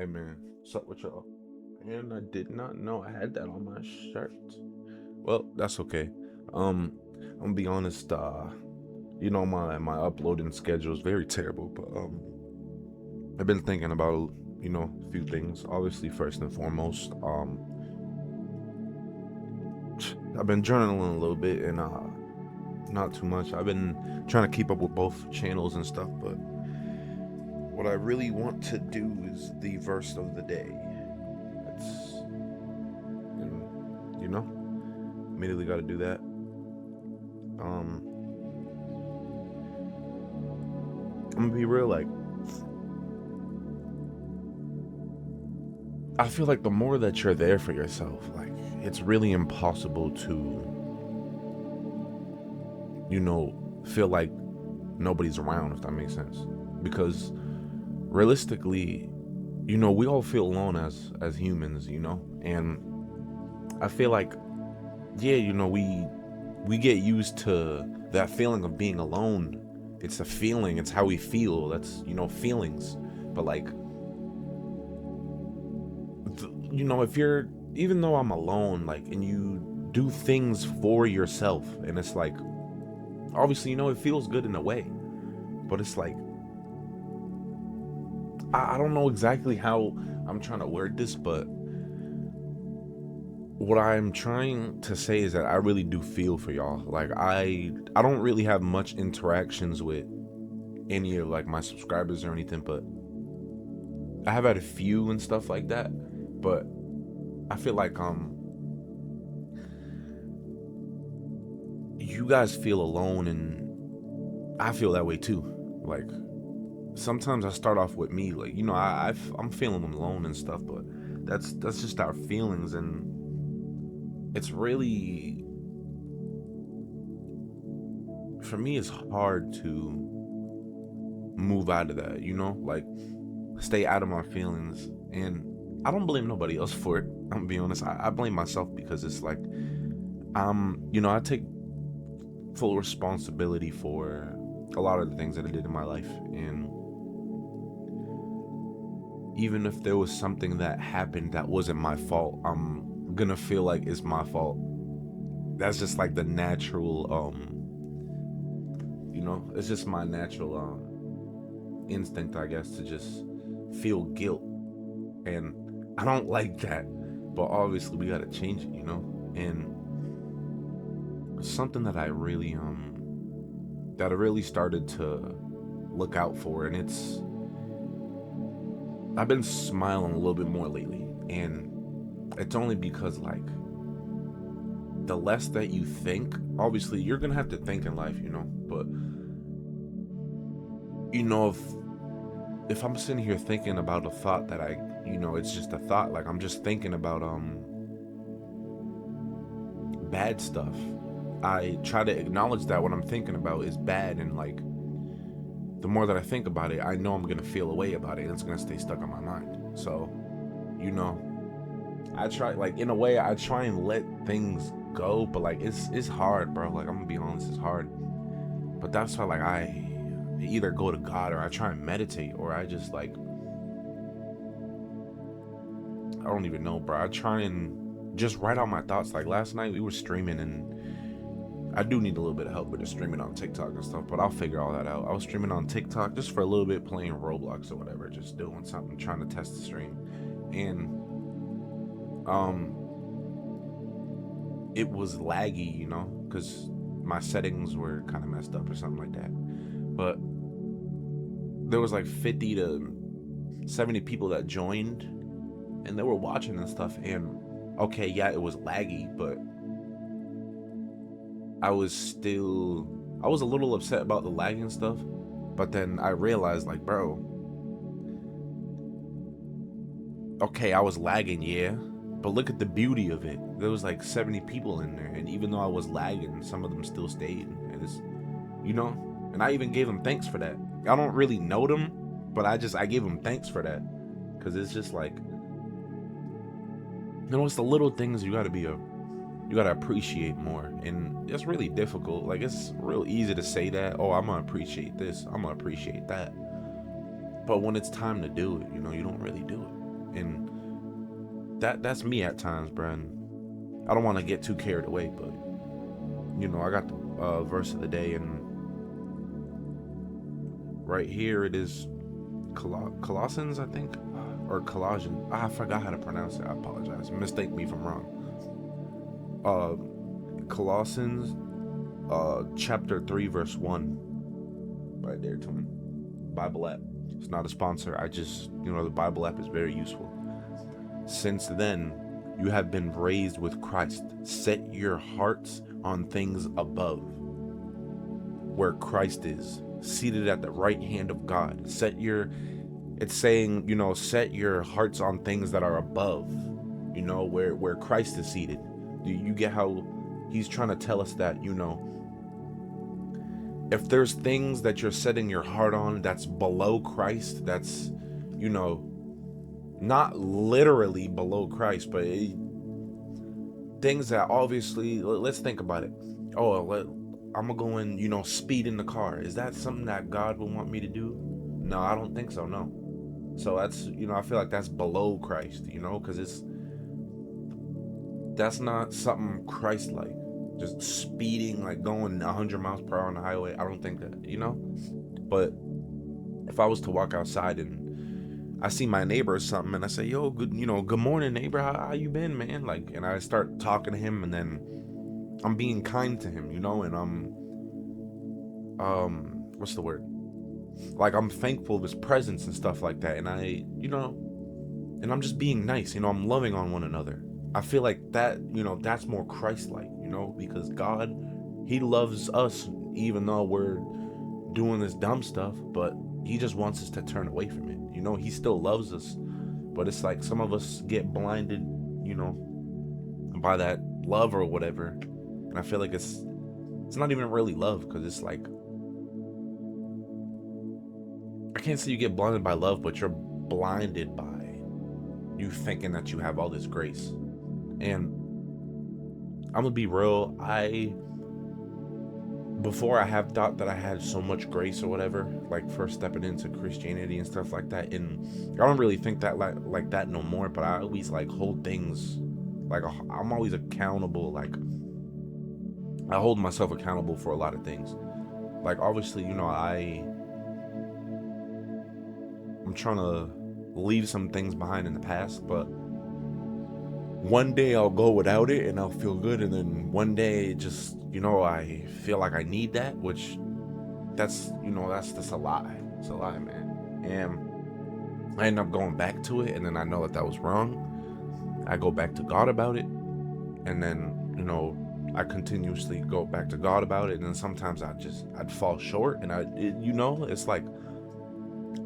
Hey man, what's up with y'all? And I did not know I had that on my shirt. Well, that's okay. I'm gonna be honest. My uploading schedule is very terrible, but I've been thinking about a few things. Obviously, first and foremost, I've been journaling a little bit and not too much. I've been trying to keep up with both channels and stuff, but what I really want to do is the verse of the day. That's and, you know. Immediately got to do that. Um, I'm gonna be real. Like, I feel like the more that you're there for yourself, like, it's really impossible to, feel like nobody's around. If that makes sense, because realistically, we all feel alone as humans. And I feel like, yeah, we get used to that feeling of being alone. It's a feeling. It's how we feel. That's feelings. But like, if you're, even though I'm alone, like, and you do things for yourself, and it's like, obviously, it feels good in a way, but it's like, I don't know exactly how I'm trying to word this, but what I'm trying to say is that I really do feel for y'all. Like, I don't really have much interactions with any of like my subscribers or anything, but I have had a few and stuff like that. But I feel like you guys feel alone, and I feel that way too. Like, sometimes I start off with me, like, I'm feeling alone and stuff, but that's just our feelings, and it's really, for me, it's hard to move out of that, like, stay out of my feelings. And I don't blame nobody else for it. I'm gonna be honest. I blame myself, because it's like, I take full responsibility for a lot of the things that I did in my life. And even if there was something that happened that wasn't my fault, I'm gonna feel like it's my fault. That's just like the natural, it's just my natural instinct, I guess, to just feel guilt. And I don't like that. But obviously we gotta change it. And something that I really started to look out for, and I've been smiling a little bit more lately. And it's only because, like, the less that you think, obviously you're gonna have to think in life, but if I'm sitting here thinking about a thought that it's just a thought, like, I'm just thinking about bad stuff, I try to acknowledge that what I'm thinking about is bad. And like, the more that I think about it, I know I'm gonna feel a way about it, and it's gonna stay stuck on my mind. So, you know, I try, like, in a way, I try and let things go, but like, it's hard, bro. Like, I'm gonna be honest, it's hard. But that's why, like, I either go to God, or I try and meditate, or I just, like, I don't even know, bro. I try and just write out my thoughts. Like, last night we were streaming, and I do need a little bit of help with the streaming on TikTok and stuff, but I'll figure all that out. I was streaming on TikTok just for a little bit, playing Roblox or whatever, just doing something, trying to test the stream. And it was laggy, because my settings were kind of messed up or something like that. But there was like 50 to 70 people that joined, and they were watching and stuff. And okay, yeah, it was laggy, but I was a little upset about the lag and stuff. But then I realized, like, bro, okay, I was lagging, yeah, but look at the beauty of it. There was like 70 people in there, and even though I was lagging, some of them still stayed. And it's, and I even gave them thanks for that. I don't really know them, but I gave them thanks for that, because it's just like, it's the little things you gotta appreciate more. And it's really difficult. Like, it's real easy to say that, oh, I'm gonna appreciate this, I'm gonna appreciate that, but when it's time to do it, you don't really do it. And that's me at times, bro. And I don't want to get too carried away, but I got the verse of the day, and right here it is Colossians, I think, or Colossians. I forgot how to pronounce it. I apologize. Mistake me if I'm wrong. Colossians, chapter 3, verse 1. Right there, twin. Bible app. It's not a sponsor. I just, the Bible app is very useful. Since then, you have been raised with Christ. Set your hearts on things above, where Christ is, seated at the right hand of God. It's saying, set your hearts on things that are above, where Christ is seated. Do you get how he's trying to tell us that, if there's things that you're setting your heart on that's below Christ, that's, not literally below Christ, but things that obviously, let's think about it. I'm gonna go and, speed in the car. Is that something that God would want me to do? No, I don't think so, no. So that's, I feel like that's below Christ, because that's not something Christ-like. Just speeding, like going 100 miles per hour on the highway. I don't think that, But if I was to walk outside and I see my neighbor or something, and I say, yo, good morning, neighbor. How you been, man? Like, and I start talking to him, and then I'm being kind to him, and what's the word? Like, I'm thankful of his presence and stuff like that. And and I'm just being nice, I'm loving on one another. I feel like that, that's more Christ-like, because God, he loves us even though we're doing this dumb stuff, but he just wants us to turn away from it. He still loves us, but it's like some of us get blinded, by that love or whatever. And I feel like it's not even really love, because it's like, I can't say you get blinded by love, but you're blinded by you thinking that you have all this grace. And I'm gonna be real, before I have thought that I had so much grace or whatever, like first stepping into Christianity and stuff like that, and I don't really think that like that no more, but I always hold things, like I'm always accountable, like I hold myself accountable for a lot of things. Like obviously, I'm trying to leave some things behind in the past, but one day I'll go without it and I'll feel good, and then one day it just, I feel like I need that, which that's just a lie. It's a lie, man. And I end up going back to it, and then I know that was wrong. I go back to God about it, and then, I continuously go back to God about it, and then sometimes I'd fall short, and it's like,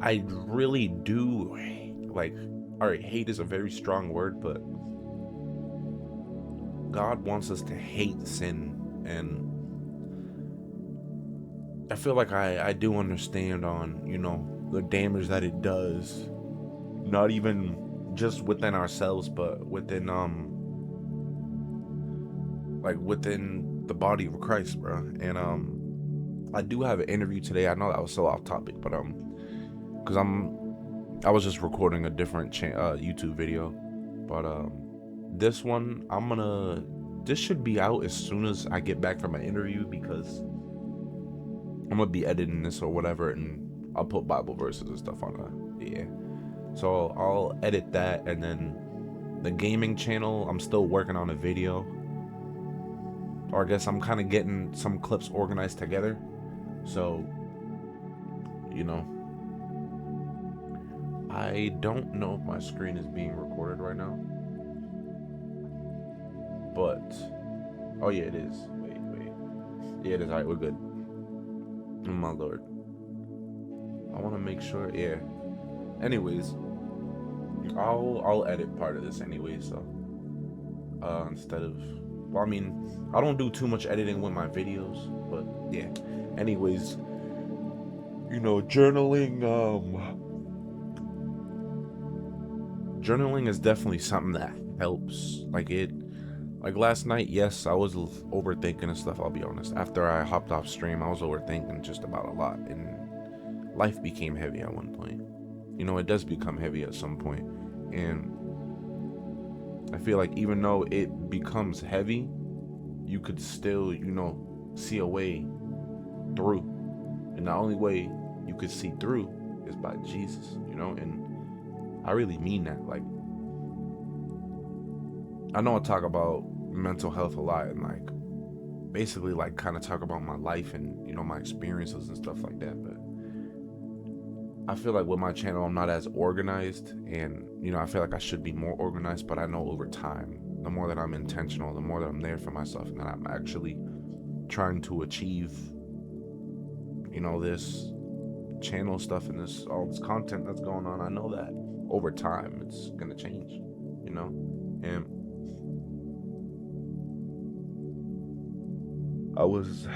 I really do, like, all right, hate is a very strong word, but God wants us to hate sin, and I feel like I do understand on, the damage that it does, not even just within ourselves, but within, within the body of Christ, bro. And, I do have an interview today. I know that was so off topic, but, because I was just recording a different YouTube video, but, this one, this should be out as soon as I get back from my interview, because I'm gonna be editing this or whatever, and I'll put Bible verses and stuff on it. Yeah. So I'll edit that, and then the gaming channel, I'm still working on a video. Or I guess I'm kind of getting some clips organized together. So, I don't know if my screen is being recorded right now. But, oh yeah, it is. Wait. Yeah, it is. Alright, we're good. Oh my lord. I want to make sure, yeah. Anyways, I'll edit part of this anyway, so. Instead of, well, I mean, I don't do too much editing with my videos, but yeah. Anyways, journaling is definitely something that helps. Like last night, yes, I was overthinking and stuff, I'll be honest. After I hopped off stream, I was overthinking just about a lot, and life became heavy at one point. It does become heavy at some point, And I feel like even though it becomes heavy, you could still, see a way through. And the only way you could see through is by Jesus, and I really mean that. Like, I know I talk about mental health a lot and like basically like kind of talk about my life and my experiences and stuff like that, but I feel like with my channel I'm not as organized, and I feel like I should be more organized, but I know over time, the more that I'm intentional, the more that I'm there for myself, and that I'm actually trying to achieve this channel stuff and all this content that's going on, I know that over time it's gonna change, and I was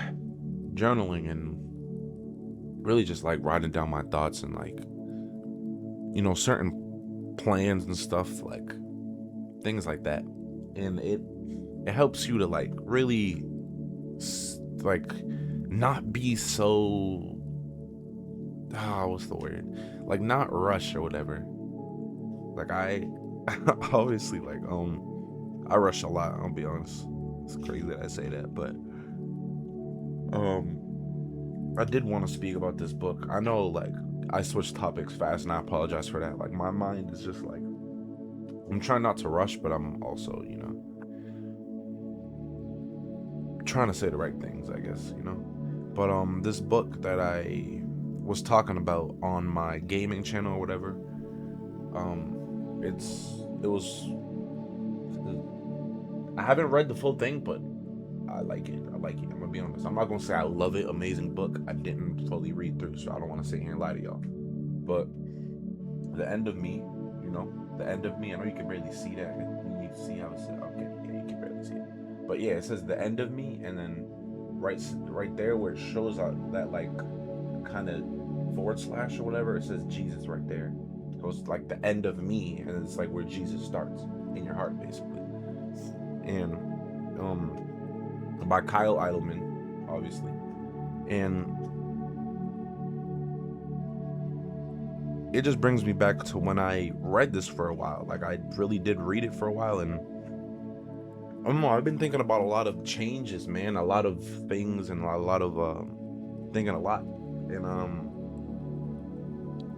journaling and really just like writing down my thoughts and like certain plans and stuff, like things like that, and it helps you to like really like not be so what's the word, like not rush or whatever. Like I obviously like I rush a lot, I'll be honest. It's crazy that I say that, but I did want to speak about this book. I know like I switched topics fast and I apologize for that. Like my mind is just like, I'm trying not to rush, but I'm also, trying to say the right things, I guess, But this book that I was talking about on my gaming channel or whatever, I haven't read the full thing, but I like it. I'm gonna be honest. I'm not gonna say I love it. Amazing book. I didn't fully read through, so I don't want to sit here and lie to y'all. But The End of Me, The End of Me. I know you can barely see that. You see how it says? Okay, yeah, you can barely see it. But yeah, it says The End of Me, and then right there where it shows out that like kind of / or whatever, it says Jesus right there. It was like the end of me, and it's like where Jesus starts in your heart, basically. And by Kyle Idleman, obviously. And it just brings me back to when I read this for a while. Like I really did read it for a while, and I don't know, I've been thinking about a lot of changes, man, a lot of things, and a lot of thinking a lot. And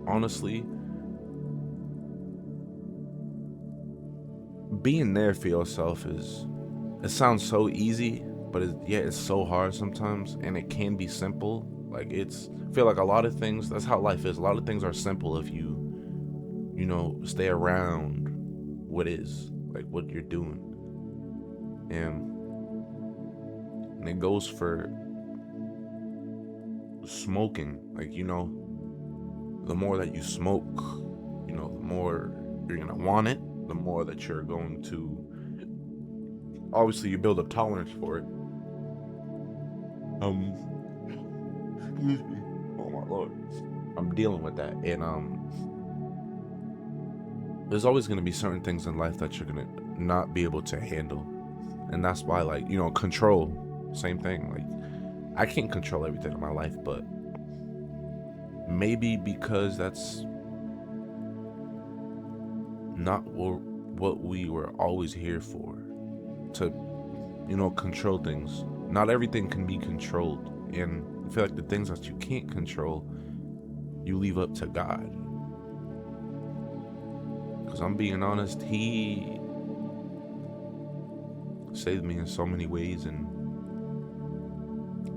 honestly, being there for yourself it sounds so easy, but it's so hard sometimes, and it can be simple. Like I feel like a lot of things, that's how life is. A lot of things are simple if you stay around what is, like what you're doing. And it goes for smoking. Like, the more that you smoke, the more you're gonna want it, the more that you're going to, obviously you build up tolerance for it. Excuse me. Oh my Lord. I'm dealing with that. And there's always gonna be certain things in life that you're gonna not be able to handle. And that's why, like, control, same thing. Like, I can't control everything in my life, but maybe because that's not what we were always here for, to control things. Not everything can be controlled, and I feel like the things that you can't control, you leave up to God. Because I'm being honest, He saved me in so many ways, and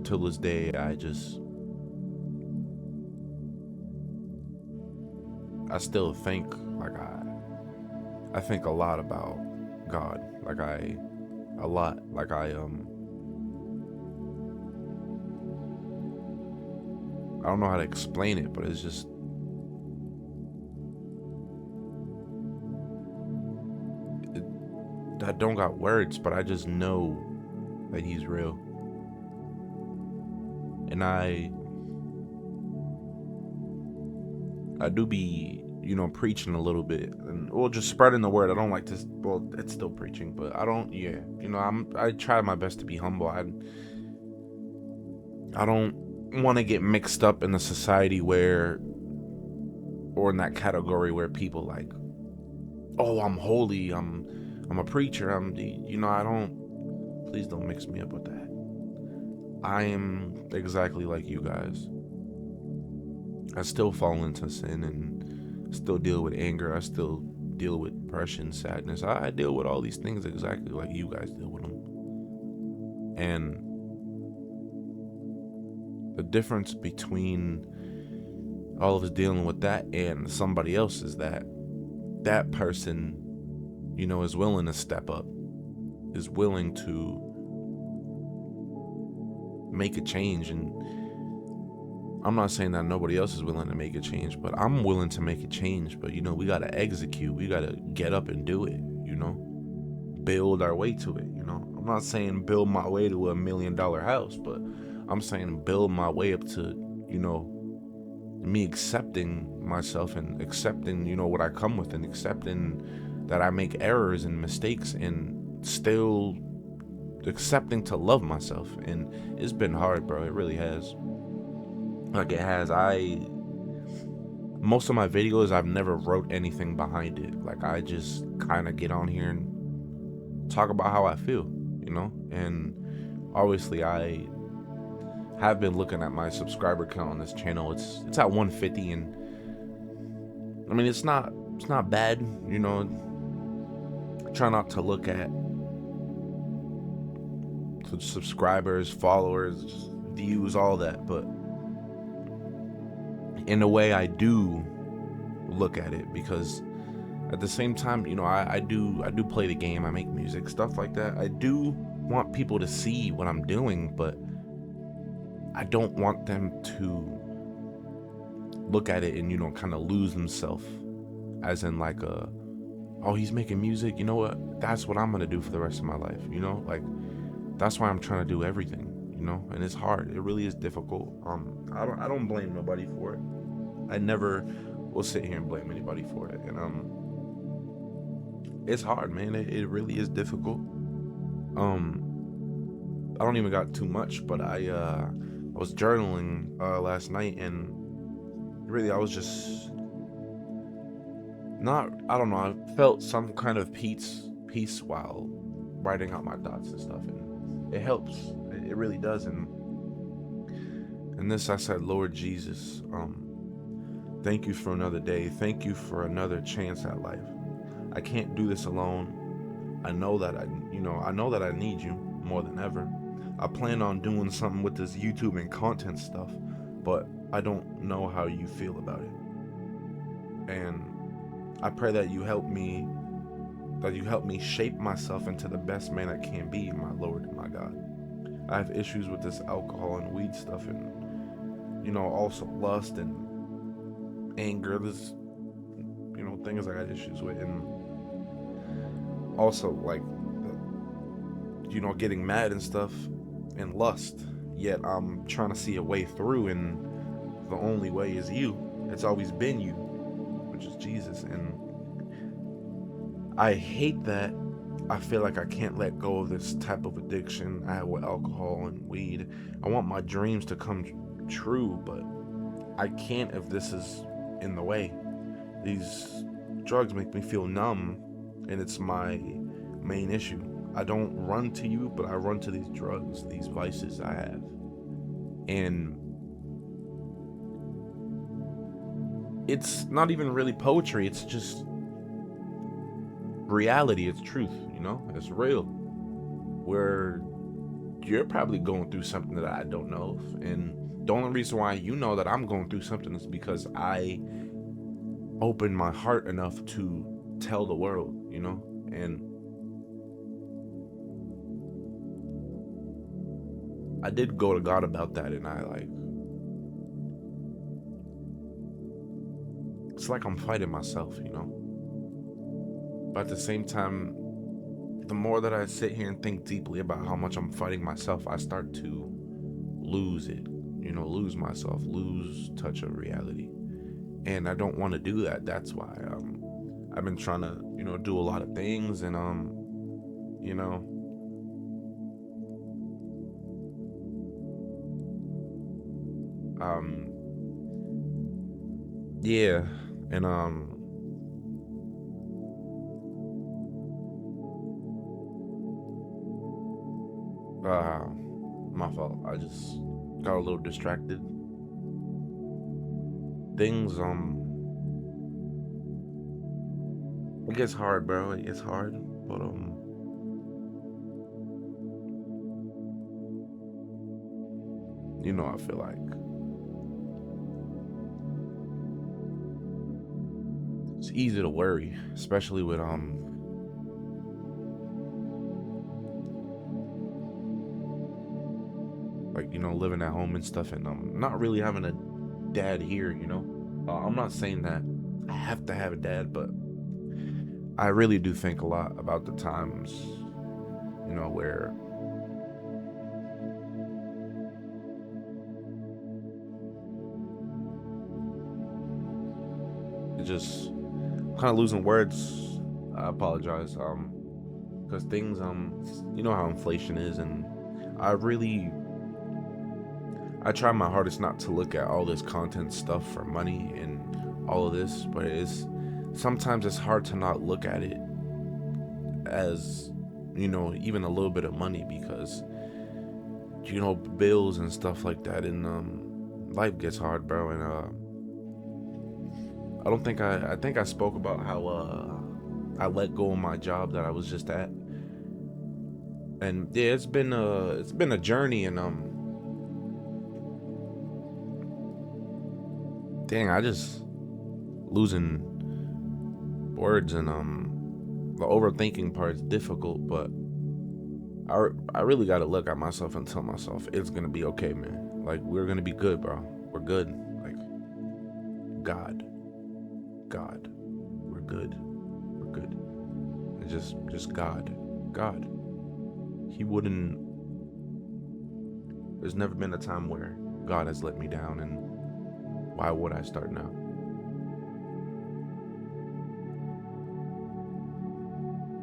till this day I still think, like, I think a lot about God. Like I don't know how to explain it, but it's just, I don't got words, but I just know that He's real. And I do be, preaching a little bit, and just spreading the word. I don't like to, it's still preaching, but I don't, I try my best to be humble. I don't want to get mixed up in the society or in that category where people like oh, I'm holy, I'm a preacher, I don't, please don't mix me up with that. I am exactly like you guys. I still fall into sin and still deal with anger. I still deal with depression, sadness. I deal with all these things exactly like you guys deal with them. And the difference between all of us dealing with that and somebody else is that that person, is willing to step up, is willing to make a change. And I'm not saying that nobody else is willing to make a change, but I'm willing to make a change. But we gotta execute. We gotta get up and do it. Build our way to it. I'm not saying build my way to $1 million house, but I'm saying build my way up to, me accepting myself and accepting, what I come with, and accepting that I make errors and mistakes, and still accepting to love myself. And it's been hard, bro. It really has. Like, it has. Most of my videos, I've never wrote anything behind it. Like, I just kind of get on here and talk about how I feel, and obviously I have been looking at my subscriber count on this channel. It's at 150, and I mean, it's not bad, Try not to look at subscribers, followers, views, all that, but in a way I do look at it, because at the same time, I do play the game, I make music, stuff like that. I do want people to see what I'm doing, but I don't want them to look at it and kind of lose themselves, as in like oh, he's making music, that's what I'm gonna do for the rest of my life, like, that's why I'm trying to do everything, and it's hard. It really is difficult. I don't blame nobody for it. I never will sit here and blame anybody for it. And it's hard, man. It really is difficult. I don't even got too much, but I was journaling last night, and really I was just not, I don't know, I felt some kind of peace while writing out my thoughts and stuff, and it helps. It really does. And this, I said, Lord Jesus, thank you for another day. Thank you for another chance at life. I can't do this alone. I know that I need you more than ever. I plan on doing something with this YouTube and content stuff, but I don't know how you feel about it. And I pray that you help me shape myself into the best man I can be, my Lord and my God. I have issues with this alcohol and weed stuff, and also lust and anger. There's things I got issues with, and also like getting mad and stuff, and lust. Yet I'm trying to see a way through, and the only way is you. It's always been you, which is Jesus. And I hate that I feel like I can't let go of this type of addiction I have with alcohol and weed. I want my dreams to come true, but I can't if this is in the way. These drugs make me feel numb, and it's my main issue. I don't run to you, but I run to these drugs, these vices I have. And it's not even really poetry, it's just reality. It's truth, it's real. Where you're probably going through something that I don't know, and the only reason why that I'm going through something is because I opened my heart enough to tell the world, and I did go to God about that, and it's like I'm fighting myself, but at the same time, the more that I sit here and think deeply about how much I'm fighting myself, I start to lose it, lose myself, lose touch of reality. And I don't want to do that. That's why I've been trying to, do a lot of things, and yeah, and Uh, my fault. I just got a little distracted. Things, it gets hard, bro. It gets hard, but I feel like it's easy to worry, especially with like living at home and stuff, and not really having a dad here. I'm not saying that I have to have a dad, but I really do think a lot about the times, where it just kind of losing words. I apologize, because things, you know how inflation is, and I really I try my hardest not to look at all this content stuff for money and all of this, but sometimes it's hard to not look at it as, even a little bit of money, because bills and stuff like that, and life gets hard, bro. And I don't think I think I spoke about how I let go of my job that I was just at, and yeah, it's been a journey, and dang, I just losing words, and the overthinking part's difficult, but I really got to look at myself and tell myself it's gonna be okay, man. Like, we're gonna be good, bro. We're good. Like, God, God, we're good. We're good. And just God. He wouldn't. There's never been a time where God has let me down, and why would I start now?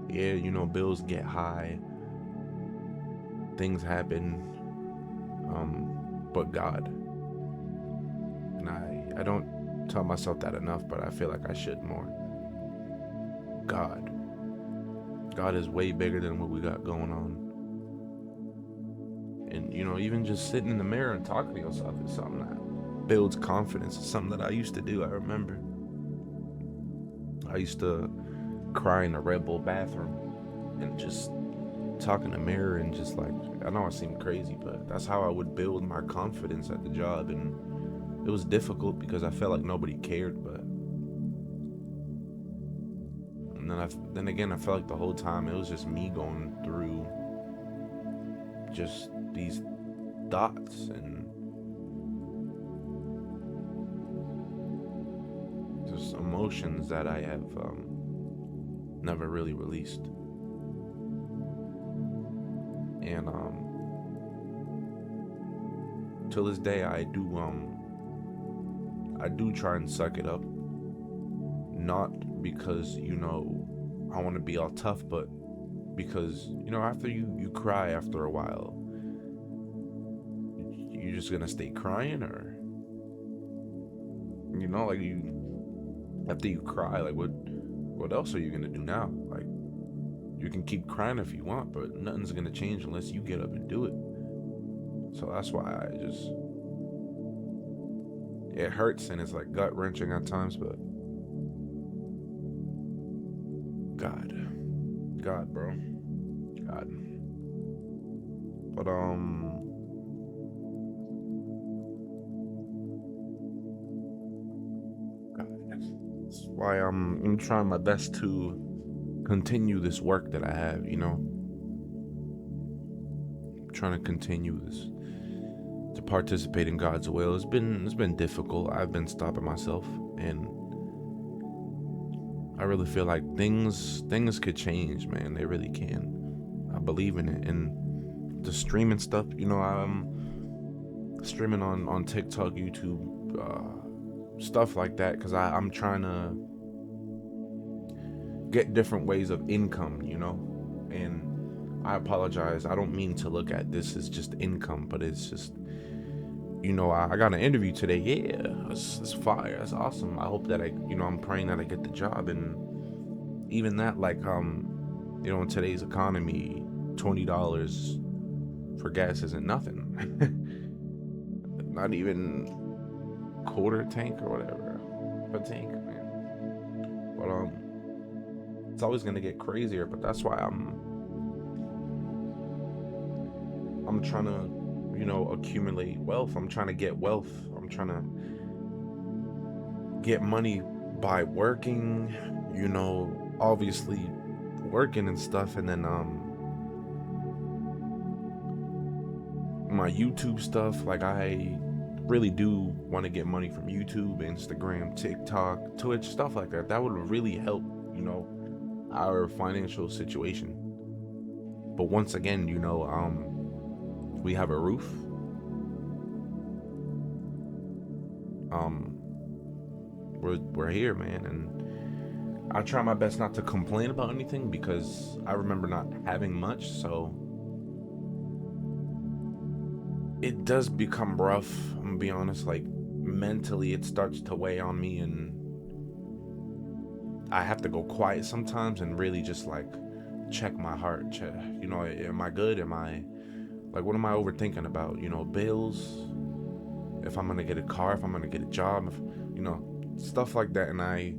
Yeah, bills get high, things happen, but God. And I don't tell myself that enough, but I feel like I should more. God. God is way bigger than what we got going on. And, even just sitting in the mirror and talking to yourself is something that builds confidence. It's something that I used to do. I remember I used to cry in the Red Bull bathroom and just talk in the mirror, and just, like, I know I seem crazy, but that's how I would build my confidence at the job. And it was difficult because I felt like nobody cared, but and then again, I felt like the whole time it was just me going through just these thoughts and just emotions that I have never really released. And till this day, I do try and suck it up, not because I want to be all tough, but because after you cry after a while, you're just gonna stay crying, or like, after you cry, like, what else are you gonna do now? Like, you can keep crying if you want, but nothing's gonna change unless you get up and do it. So that's why it hurts, and it's like gut wrenching at times, but God, bro, God. But that's why I'm trying my best to continue this work that I have. Trying to continue this, to participate in God's will. It's been difficult. I've been stopping myself, and I really feel like things could change, man. They really can. I believe in it. And the streaming stuff, I'm streaming on TikTok, YouTube, stuff like that, because I'm trying to get different ways of income, and I apologize. I don't mean to look at this as just income, but it's just, I got an interview today. Yeah, it's fire. That's awesome. I hope that I'm praying that I get the job. And even that, like, in today's economy, $20 for gas isn't nothing. Not even quarter tank or whatever. A tank, man. But it's always gonna get crazier, but that's why I'm trying to, accumulate wealth. I'm trying to get wealth. I'm trying to get money by working, obviously working and stuff, and then my YouTube stuff. Like, I really do want to get money from YouTube, Instagram, TikTok, Twitch, stuff like that. That would really help, our financial situation. But once again, we have a roof. We're here, man, and I try my best not to complain about anything because I remember not having much, so it does become rough. I'm gonna be honest, like, mentally it starts to weigh on me, and I have to go quiet sometimes and really just like check my heart. Am I good? What am I overthinking about? Bills, if I'm gonna get a car, if I'm gonna get a job, stuff like that. And I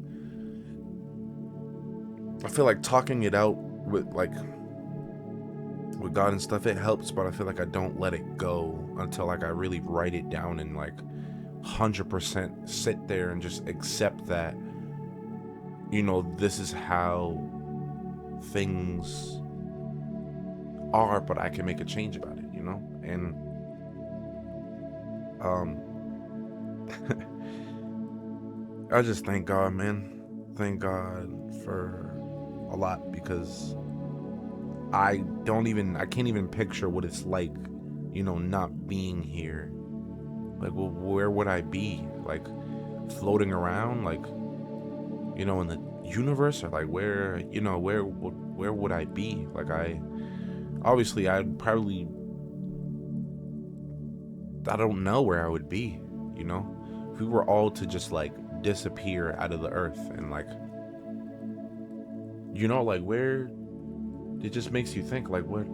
feel like talking it out with God and stuff, it helps, but I feel like I don't let it go until like I really write it down and like 100% sit there and just accept that, this is how things are, but I can make a change about it, and I just thank God, man. Thank God for a lot, because I can't even picture what it's like, not being here. Like, well, where would I be? Like, floating around, like, in the universe, or like where would I be? Like, I'd probably, I don't know where I would be, if we were all to just like disappear out of the earth, and like, like, where, it just makes you think, like, what,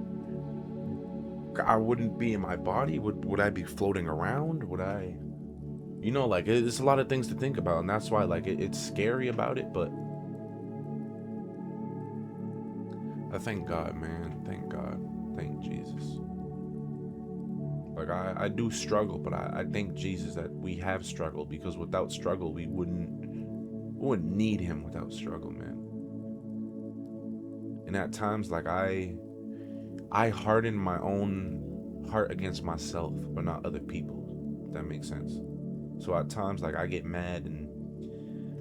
I wouldn't be in my body. Would I be floating around? Would I, like, it's a lot of things to think about, and that's why, like, it's scary about it, but I thank God, man. Thank God. Thank Jesus. Like, I do struggle, but I thank Jesus that we have struggled, because without struggle, we wouldn't need him without struggle, man. And at times, like, I harden my own heart against myself, but not other people, if that makes sense. So at times, like, I get mad, and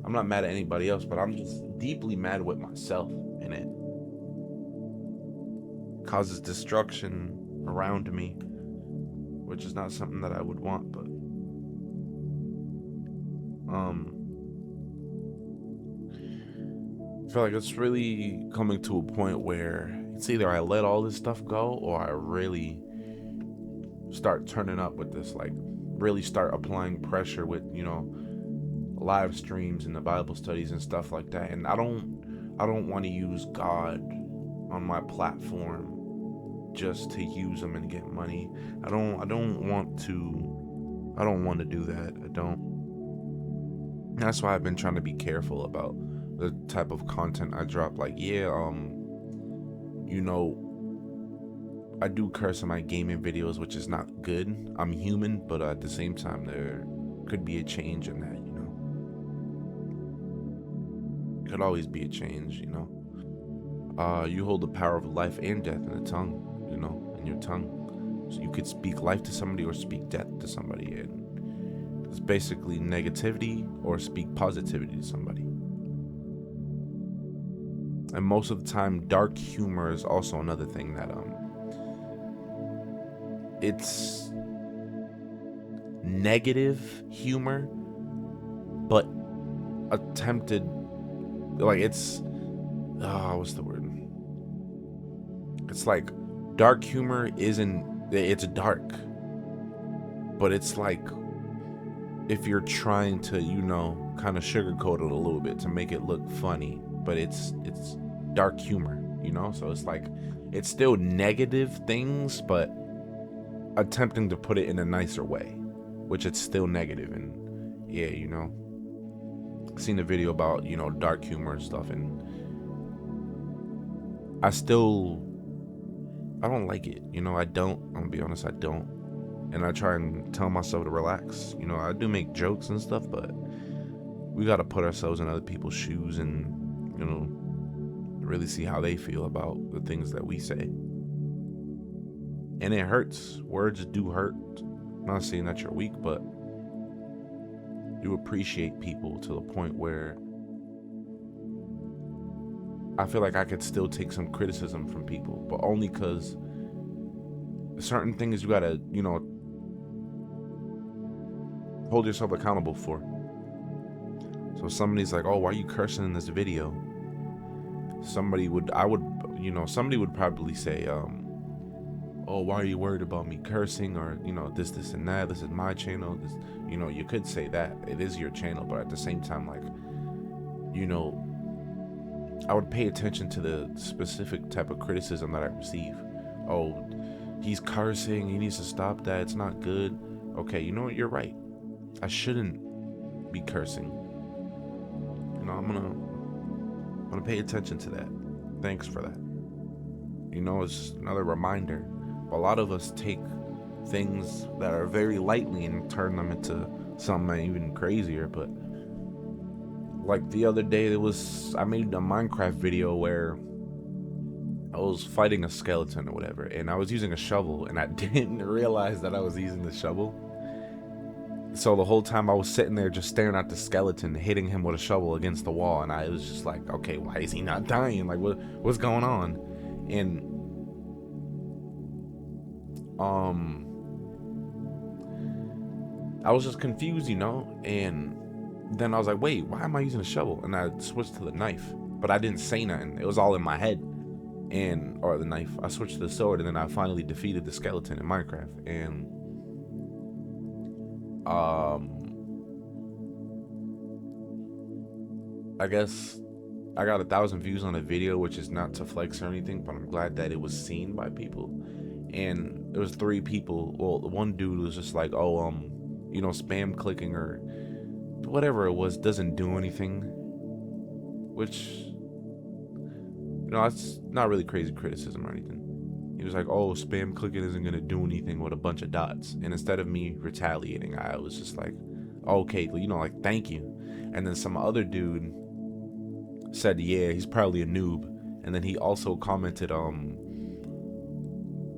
I'm not mad at anybody else, but I'm just deeply mad with myself, and it causes destruction around me, which is not something that I would want. But I feel like it's really coming to a point where it's either I let all this stuff go, or I really start turning up with this, like, really start applying pressure with, live streams and the Bible studies and stuff like that. And I don't want to use God on my platform just to use them and get money. I don't want to do that. I don't. That's why I've been trying to be careful about the type of content I drop. Like, I do curse in my gaming videos, which is not good. I'm human, but at the same time, there could be a change in that, Could always be a change, You hold the power of life and death in the tongue, in your tongue. So you could speak life to somebody or speak death to somebody, and it's basically negativity or speak positivity to somebody. And most of the time, dark humor is also another thing that it's negative humor, but attempted, like, it's what's the word? It's like, dark humor it's dark, but it's like, if you're trying to, kind of sugarcoat it a little bit to make it look funny, but it's dark humor, so it's like, it's still negative things, but attempting to put it in a nicer way, which it's still negative. And yeah, you know, seen a video about, you know, dark humor and stuff, and I don't like it. You know, I'm gonna be honest, I don't. And I try and tell myself to relax. You know, I do make jokes and stuff, but we gotta put ourselves in other people's shoes and, you know, really see how they feel about the things that we say. And it hurts. Words do hurt. I'm not saying that you're weak, but you appreciate people to the point where I feel like I could still take some criticism from people, but only because certain things you gotta, you know, hold yourself accountable for. So if somebody's like, oh, why are you cursing in this video? Somebody would probably say, oh, why are you worried about me cursing? Or, you know, this and that, this is my channel. This, you know, you could say that. It is your channel, but at the same time, like, you know, I would pay attention to the specific type of criticism that I receive. Oh, he's cursing, he needs to stop that, it's not good. Okay, you know what, you're right. I shouldn't be cursing. You know, I'm gonna pay attention to that. Thanks for that. You know, it's just another reminder. A lot of us take things that are very lightly and turn them into something even crazier. But like the other day, I made a Minecraft video where I was fighting a skeleton or whatever, and I was using a shovel, and I didn't realize that I was using the shovel. So the whole time I was sitting there just staring at the skeleton, hitting him with a shovel against the wall, and I was just like, okay, why is he not dying? Like, what's going on? And I was just confused, you know, and then I was like, wait, why am I using a shovel? And I switched to the knife, but I didn't say nothing. It was all in my head. Or the knife. I switched to the sword, and then I finally defeated the skeleton in Minecraft. And I guess I got 1,000 views on a video, which is not to flex or anything, but I'm glad that it was seen by people. And there was 3 people. Well, one dude was just like, oh, you know, spam clicking or whatever it was doesn't do anything, which, you know, that's not really crazy criticism or anything. He was like, oh, spam clicking isn't gonna do anything with a bunch of dots. And instead of me retaliating, I was just like, okay, you know, like, thank you. And then some other dude said, yeah, he's probably a noob. And then he also commented,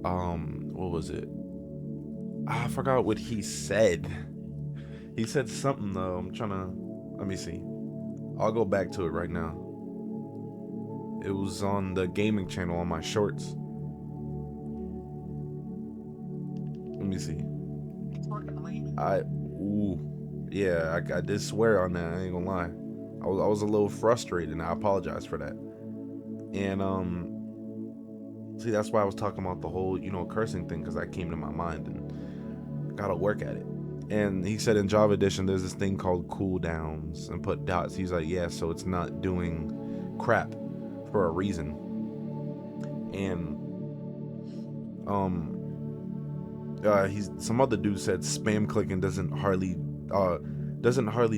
what was it? I forgot what he said. He said something though. Let me see. I'll go back to it right now. It was on the gaming channel on my shorts. Let me see. I did swear on that. I ain't gonna lie. I was a little frustrated, and I apologize for that. And see, that's why I was talking about the whole, you know, cursing thing, because that came to my mind, and gotta work at it. And he said in Java Edition, there's this thing called cooldowns, and put dots. He's like, yeah, so it's not doing crap for a reason. And some other dude said spam clicking doesn't hardly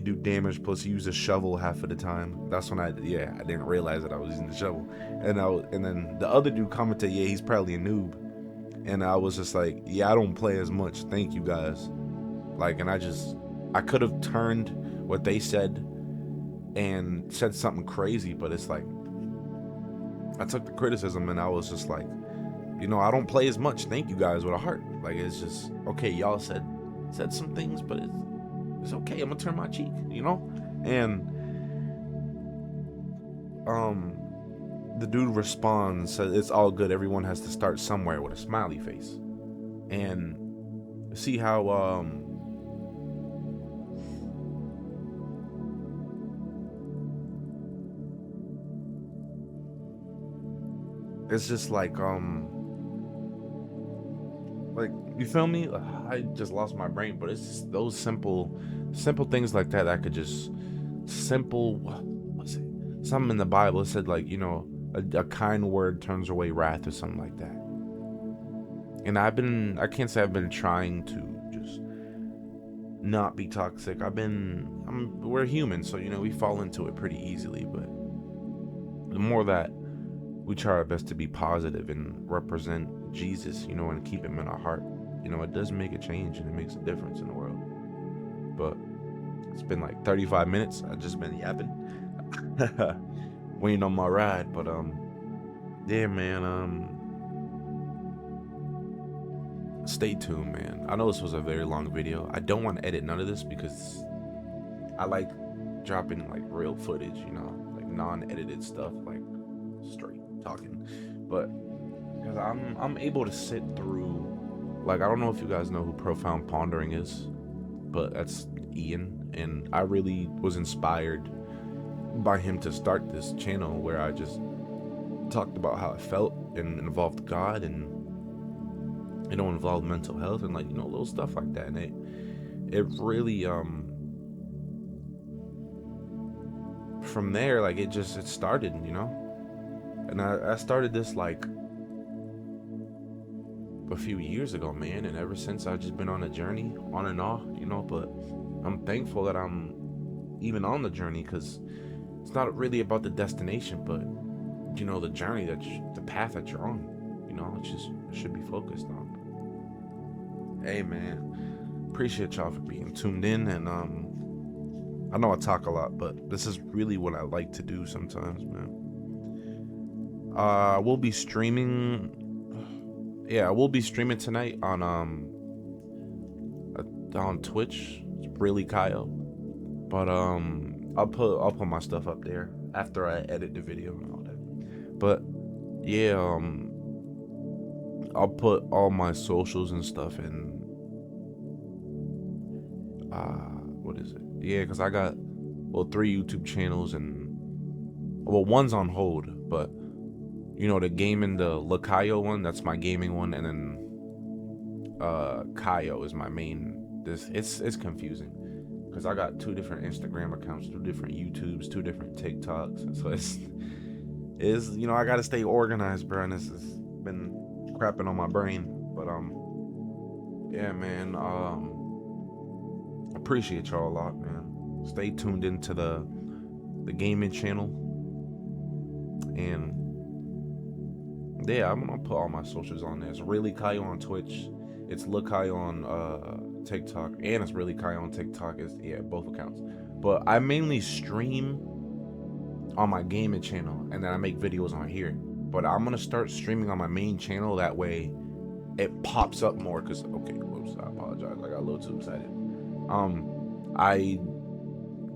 do damage, plus you use a shovel half of the time. That's when I didn't realize that I was using the shovel. And then the other dude commented, yeah, he's probably a noob. And I was just like, yeah, I don't play as much, thank you guys. Like, and I could have turned what they said and said something crazy, but it's like, I took the criticism and I was just like, you know, I don't play as much, thank you guys, with a heart. Like, it's just, okay, y'all said some things, but it's okay, I'm gonna turn my cheek, you know? And the dude responds, says it's all good, everyone has to start somewhere, with a smiley face. And see how it's just like you feel me? I just lost my brain, but it's just those simple things like that could just what's it? Something in the Bible, it said, like, you know, a kind word turns away wrath or something like that. And I can't say I've been trying to just not be toxic. We're human, so, we fall into it pretty easily. But the more that we try our best to be positive and represent Jesus, and keep him in our heart, it does make a change and it makes a difference in the world. But it's been like 35 minutes. I've just been yapping, waiting on my ride. But yeah, man. Stay tuned, man. I know this was a very long video. I don't want to edit none of this because I like dropping like real footage, like non-edited stuff, like straight talking. But because I'm able to sit through, like, I don't know if you guys know who Profound Pondering is, but that's Ian, and I really was inspired by him to start this channel where I just talked about how I felt and involved God and involved mental health and, like, little stuff like that. And it really from there, like, it started, and I started this like a few years ago, man, and ever since I've just been on a journey, on and off, but I'm thankful that I'm even on the journey, because it's not really about the destination, but the journey, the path that you're on, it should be focused on. Hey, man, appreciate y'all for being tuned in. And I know I talk a lot, but this is really what I like to do sometimes, man. We'll be streaming. Yeah, we'll be streaming tonight on Twitch. It's really Kyle. But I'll put my stuff up there after I edit the video and all that. But yeah, I'll put all my socials and stuff in. What is it? Yeah, because I got 3 YouTube channels, and one's on hold, but the gaming, the Lakayo one, that's my gaming one, and then Kayo is my main. It's confusing because I got 2 different Instagram accounts, 2 different YouTubes, 2 different TikToks, so it's I gotta stay organized, bro, and this has been crapping on my brain. But yeah, man, appreciate y'all a lot, man. Stay tuned into the gaming channel, and yeah, I'm gonna put all my socials on there. It's Really Kai on Twitch, it's Lakai on TikTok, and it's Really Kai on TikTok. Is both accounts. But I mainly stream on my gaming channel, and then I make videos on here. But I'm gonna start streaming on my main channel, that way it pops up more. Cause whoops, I apologize, I got a little too excited. I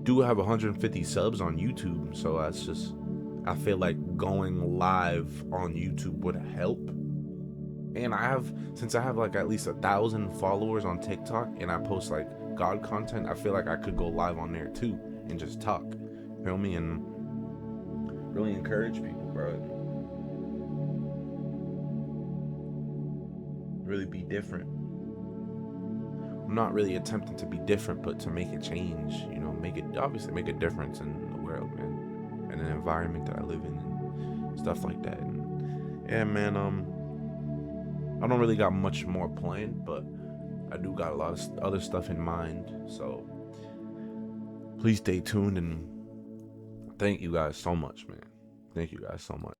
do have 150 subs on YouTube, so that's just, I feel like going live on YouTube would help. And since I have like at least 1,000 followers on TikTok, and I post like God content, I feel like I could go live on there too and just talk, feel me, and really encourage people, bro. Really be different. I'm not really attempting to be different, but to make a change, obviously make a difference in the world, man, and the environment that I live in and stuff like that. And yeah, man, I don't really got much more planned, but I do got a lot of other stuff in mind, so please stay tuned, and thank you guys so much, man. Thank you guys so much.